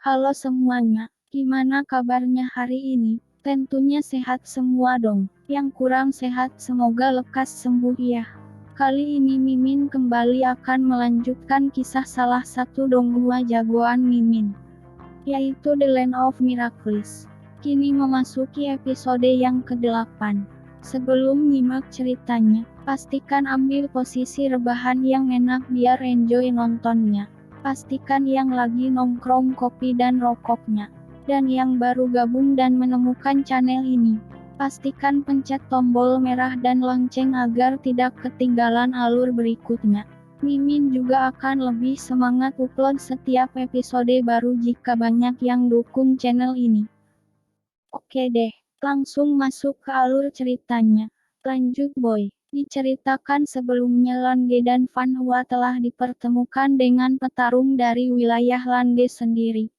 Halo semuanya, gimana kabarnya hari ini? Tentunya sehat semua dong. Yang kurang sehat semoga lekas sembuh ya. Kali ini Mimin kembali akan melanjutkan kisah salah satu donghua jagoan Mimin, yaitu The Land of Miracles. Kini memasuki episode yang ke-8. Sebelum nyimak ceritanya, pastikan ambil posisi rebahan yang enak biar enjoy nontonnya. Pastikan yang lagi nongkrong kopi dan rokoknya. Dan yang baru gabung dan menemukan channel ini, pastikan pencet tombol merah dan lonceng agar tidak ketinggalan alur berikutnya. Mimin juga akan lebih semangat upload setiap episode baru jika banyak yang dukung channel ini. Oke deh, langsung masuk ke alur ceritanya. Lanjut boy. Diceritakan sebelumnya Lange dan Fan Hua telah dipertemukan dengan petarung dari wilayah Lange sendiri.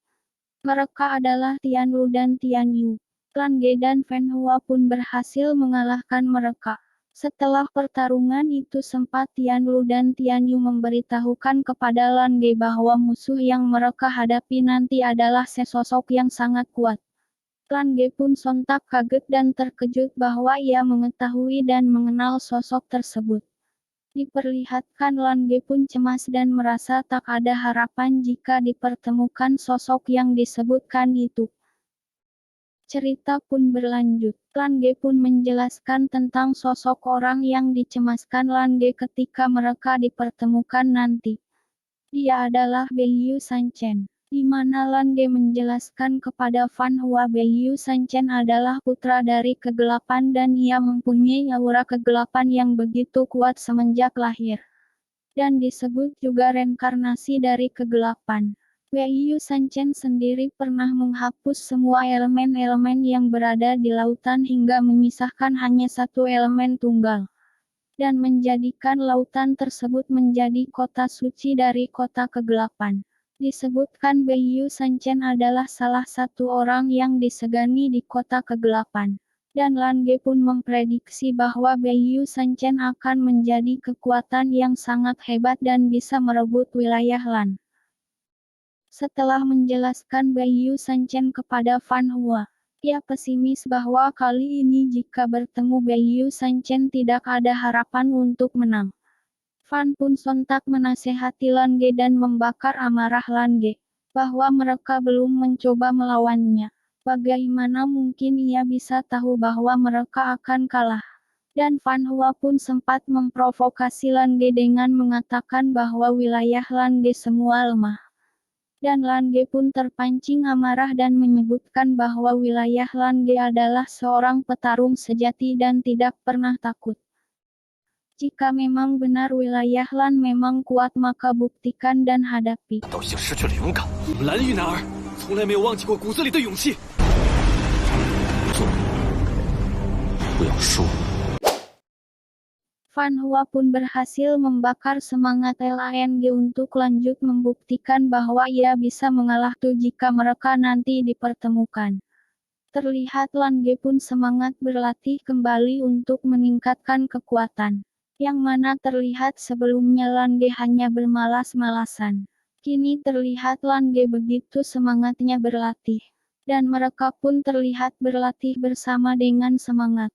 Mereka adalah Tian Lu dan Tian Yu. Lange dan Fan Hua pun berhasil mengalahkan mereka. Setelah pertarungan itu sempat Tian Lu dan Tian Yu memberitahukan kepada Lange bahwa musuh yang mereka hadapi nanti adalah sesosok yang sangat kuat. Lange pun sontak kaget dan terkejut bahwa ia mengetahui dan mengenal sosok tersebut. Diperlihatkan Lange pun cemas dan merasa tak ada harapan jika dipertemukan sosok yang disebutkan itu. Cerita pun berlanjut. Lange pun menjelaskan tentang sosok orang yang dicemaskan Lange ketika mereka dipertemukan nanti. Dia adalah Beiyu Sanchen. Di mana Lange menjelaskan kepada Fan Hua Beiyu Sanchen adalah putra dari kegelapan dan ia mempunyai aura kegelapan yang begitu kuat semenjak lahir. Dan disebut juga reinkarnasi dari kegelapan. Beiyu Sanchen sendiri pernah menghapus semua elemen-elemen yang berada di lautan hingga memisahkan hanya satu elemen tunggal. Dan menjadikan lautan tersebut menjadi kota suci dari kota kegelapan. Disebutkan Beiyu Sanchen adalah salah satu orang yang disegani di kota kegelapan. Dan Lange pun memprediksi bahwa Beiyu Sanchen akan menjadi kekuatan yang sangat hebat dan bisa merebut wilayah Lan. Setelah menjelaskan Beiyu Sanchen kepada Fan Hua, ia pesimis bahwa kali ini jika bertemu Beiyu Sanchen tidak ada harapan untuk menang. Fan pun sontak menasehati Lange dan membakar amarah Lange, bahwa mereka belum mencoba melawannya. Bagaimana mungkin ia bisa tahu bahwa mereka akan kalah? Dan Fan Hua pun sempat memprovokasi Lange dengan mengatakan bahwa wilayah Lange semua lemah. Dan Lange pun terpancing amarah dan menyebutkan bahwa wilayah Lange adalah seorang petarung sejati dan tidak pernah takut. Jika memang benar wilayah Lan memang kuat maka buktikan dan hadapi. Fan Hua pun berhasil membakar semangat Lang untuk lanjut membuktikan bahwa ia bisa mengalahkan jika mereka nanti dipertemukan. Terlihat Lange pun semangat berlatih kembali untuk meningkatkan kekuatan. Yang mana terlihat sebelumnya Lange hanya bermalas-malasan. Kini terlihat Lange begitu semangatnya berlatih. Dan mereka pun terlihat berlatih bersama dengan semangat.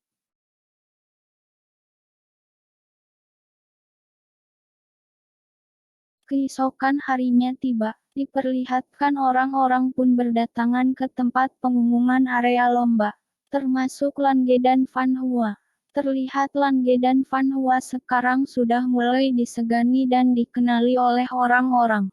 Keesokan harinya tiba, diperlihatkan orang-orang pun berdatangan ke tempat pengumuman area lomba, termasuk Lange dan Fan Hua. Terlihat Lange dan Fan Hua sekarang sudah mulai disegani dan dikenali oleh orang-orang.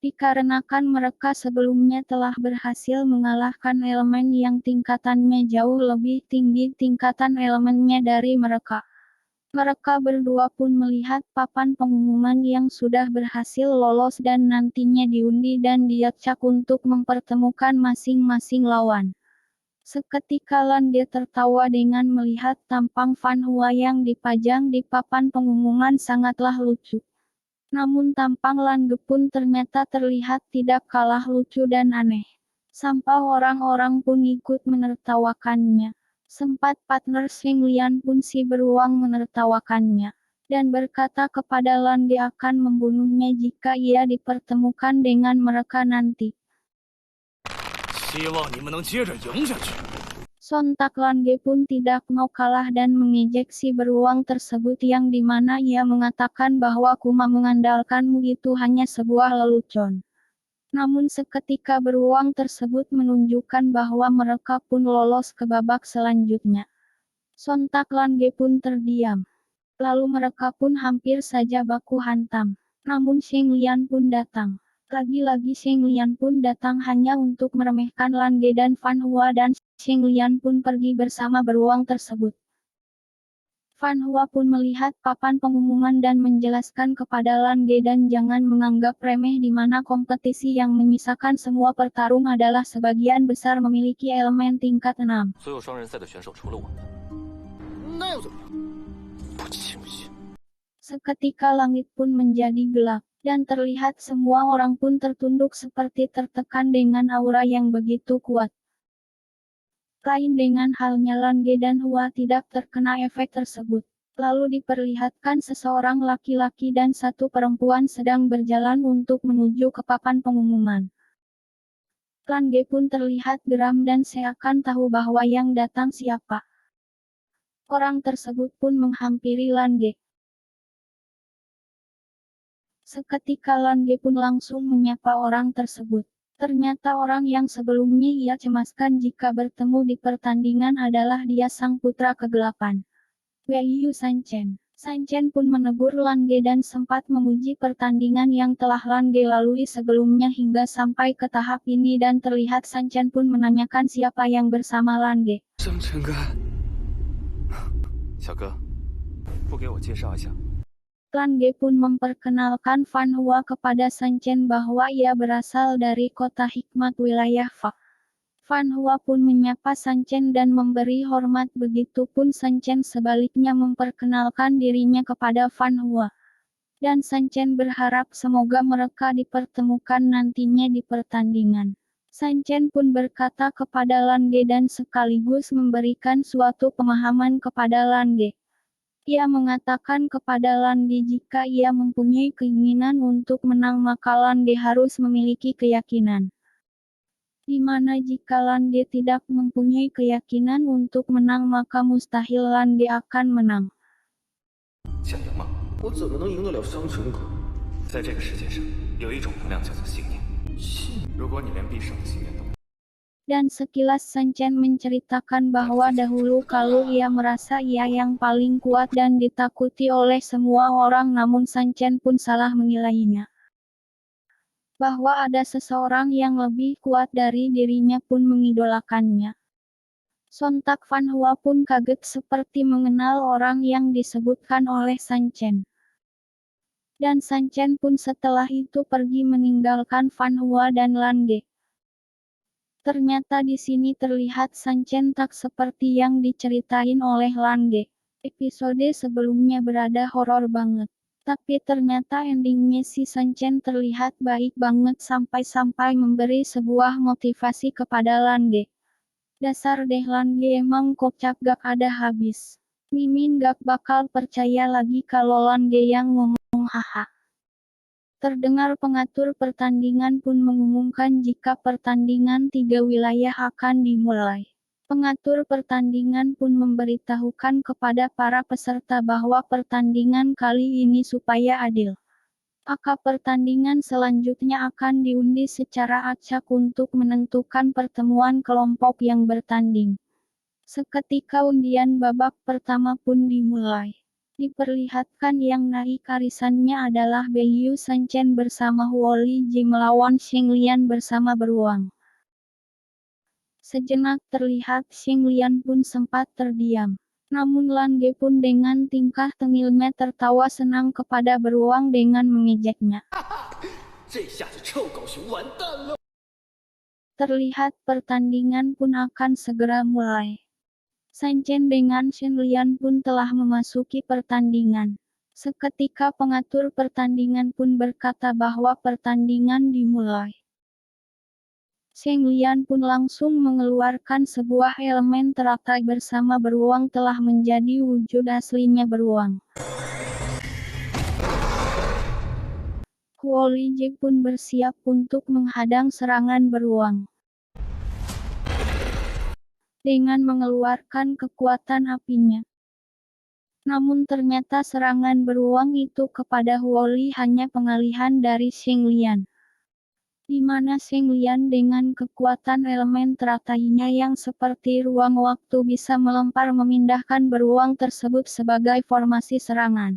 Dikarenakan mereka sebelumnya telah berhasil mengalahkan elemen yang tingkatannya jauh lebih tinggi tingkatan elemennya dari mereka. Mereka berdua pun melihat papan pengumuman yang sudah berhasil lolos dan nantinya diundi dan diacak untuk mempertemukan masing-masing lawan. Seketika Lange tertawa dengan melihat tampang Fan Hua yang dipajang di papan pengumuman sangatlah lucu. Namun tampang Lange pun ternyata terlihat tidak kalah lucu dan aneh. Sampai orang-orang pun ikut menertawakannya. Sempat partner Xing Lian pun si beruang menertawakannya. Dan berkata kepada Lange akan membunuhnya jika ia dipertemukan dengan mereka nanti. 希望你们能接着赢下去。 Sontak Lan Ge pun tidak mau kalah dan mengejek si beruang tersebut yang dimana ia mengatakan bahwa Kuma mengandalkanmu itu hanya sebuah lelucon. Namun seketika beruang tersebut menunjukkan bahwa mereka pun lolos ke babak selanjutnya. Sontak Lan Ge pun terdiam. Lalu mereka pun hampir saja baku hantam. Namun Sheng Lian pun datang. Lagi-lagi Sheng Lian pun datang hanya untuk meremehkan Lan Ge dan Fan Hua dan Sheng Lian pun pergi bersama beruang tersebut. Fan Hua pun melihat papan pengumuman dan menjelaskan kepada Lan Ge dan jangan menganggap remeh di mana kompetisi yang menyisakan semua petarung adalah sebagian besar memiliki elemen tingkat 6. 所有双人赛的选手除了我，那又怎么样？ 不信不信。 Seketika langit pun menjadi gelap, dan terlihat semua orang pun tertunduk seperti tertekan dengan aura yang begitu kuat. Lain dengan halnya Lan Ge dan Hua tidak terkena efek tersebut. Lalu diperlihatkan seseorang laki-laki dan satu perempuan sedang berjalan untuk menuju ke papan pengumuman. Lan Ge pun terlihat geram dan seakan tahu bahwa yang datang siapa. Orang tersebut pun menghampiri Lan Ge. Seketika Lan Ge pun langsung menyapa orang tersebut. Ternyata orang yang sebelumnya ia cemaskan jika bertemu di pertandingan adalah dia sang putra kegelapan. Wei Yu Sanchen. Sanchen pun menegur Lan Ge dan sempat memuji pertandingan yang telah Lan Ge lalui sebelumnya hingga sampai ke tahap ini dan terlihat Sanchen pun menanyakan siapa yang bersama Lan Ge. 江晨哥，小哥，不给我介绍一下？ Lan Ge pun memperkenalkan Fan Hua kepada Sanchen bahwa ia berasal dari kota hikmat wilayah Fa. Fan Hua pun menyapa Sanchen dan memberi hormat, begitupun Sanchen sebaliknya memperkenalkan dirinya kepada Fan Hua. Dan Sanchen berharap semoga mereka dipertemukan nantinya di pertandingan. Sanchen pun berkata kepada Lan Ge dan sekaligus memberikan suatu pemahaman kepada Lan Ge. Ia mengatakan kepada Lan Ge jika ia mempunyai keinginan untuk menang maka Lan Ge harus memiliki keyakinan. Di mana jika Lan Ge tidak mempunyai keyakinan untuk menang maka mustahil Lan Ge akan menang. 想赢吗？我怎么能赢得了商城哥？在这个世界上，有一种能量叫做信念。如果你连必胜的信念都没有， Dan sekilas Sanchen menceritakan bahwa dahulu kalau ia merasa ia yang paling kuat dan ditakuti oleh semua orang namun Sanchen pun salah menilainya. Bahwa ada seseorang yang lebih kuat dari dirinya pun mengidolakannya. Sontak Fan Hua pun kaget seperti mengenal orang yang disebutkan oleh Sanchen. Dan Sanchen pun setelah itu pergi meninggalkan Fan Hua dan Lan Ge. Ternyata di sini terlihat Sanchen tak seperti yang diceritain oleh Lan Ge. Episode sebelumnya berada horor banget. Tapi ternyata endingnya si Sanchen terlihat baik banget sampai-sampai memberi sebuah motivasi kepada Lan Ge. Dasar deh Lan Ge emang kocak gak ada habis. Mimin gak bakal percaya lagi kalau Lan Ge yang ngomong haha. Terdengar pengatur pertandingan pun mengumumkan jika pertandingan 3 wilayah akan dimulai. Pengatur pertandingan pun memberitahukan kepada para peserta bahwa pertandingan kali ini supaya adil. Maka pertandingan selanjutnya akan diundi secara acak untuk menentukan pertemuan kelompok yang bertanding. Seketika undian babak pertama pun dimulai. Diperlihatkan yang naik arisannya adalah Wei Yu Sanchen bersama Huo Li Ji melawan Sheng Lian bersama beruang. Sejenak terlihat Sheng Lian pun sempat terdiam. Namun Lan Ge pun dengan tingkah tengilnya tertawa senang kepada beruang dengan mengejeknya. Terlihat pertandingan pun akan segera mulai. Sanchen dengan Sheng Lian pun telah memasuki pertandingan. Seketika pengatur pertandingan pun berkata bahwa pertandingan dimulai. Sheng Lian pun langsung mengeluarkan sebuah elemen teratai bersama beruang telah menjadi wujud aslinya beruang. Huo Li Ji pun bersiap untuk menghadang serangan beruang. dengan mengeluarkan kekuatan apinya. Namun ternyata serangan beruang itu kepada Huoli hanya pengalihan dari Xinglian, di mana Xinglian dengan kekuatan elemen teratainya yang seperti ruang waktu bisa melempar memindahkan beruang tersebut sebagai formasi serangan.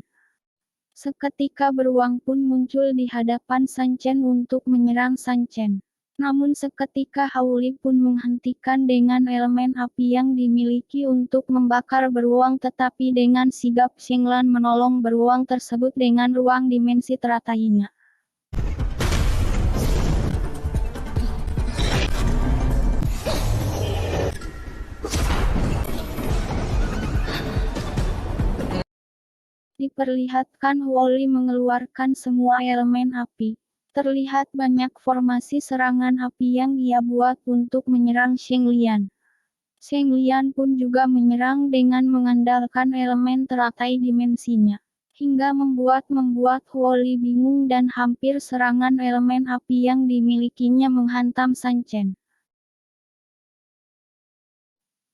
Seketika beruang pun muncul di hadapan Sun Chen untuk menyerang Sun Chen. Namun seketika Haoli pun menghentikan dengan elemen api yang dimiliki untuk membakar beruang, tetapi dengan sigap Xinglan menolong beruang tersebut dengan ruang dimensi teratainya. Diperlihatkan Huoli mengeluarkan semua elemen api. Terlihat banyak formasi serangan api yang ia buat untuk menyerang Xinglian. Xinglian pun juga menyerang dengan mengandalkan elemen teratai dimensinya, hingga membuat Huoli bingung dan hampir serangan elemen api yang dimilikinya menghantam Sun Chen.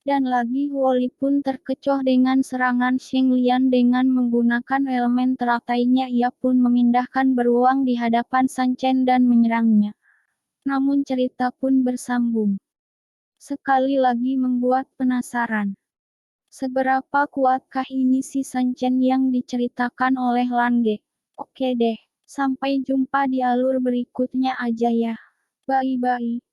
Dan lagi Huoli pun terkecoh dengan serangan Xinglian dengan menggunakan elemen teratainya. Ia pun memindahkan beruang di hadapan Sun Chen dan menyerangnya. Namun cerita pun bersambung. Sekali lagi membuat penasaran. Seberapa kuatkah ini si Sun Chen yang diceritakan oleh Lan Ge? Oke deh, sampai jumpa di alur berikutnya aja ya. Bye-bye.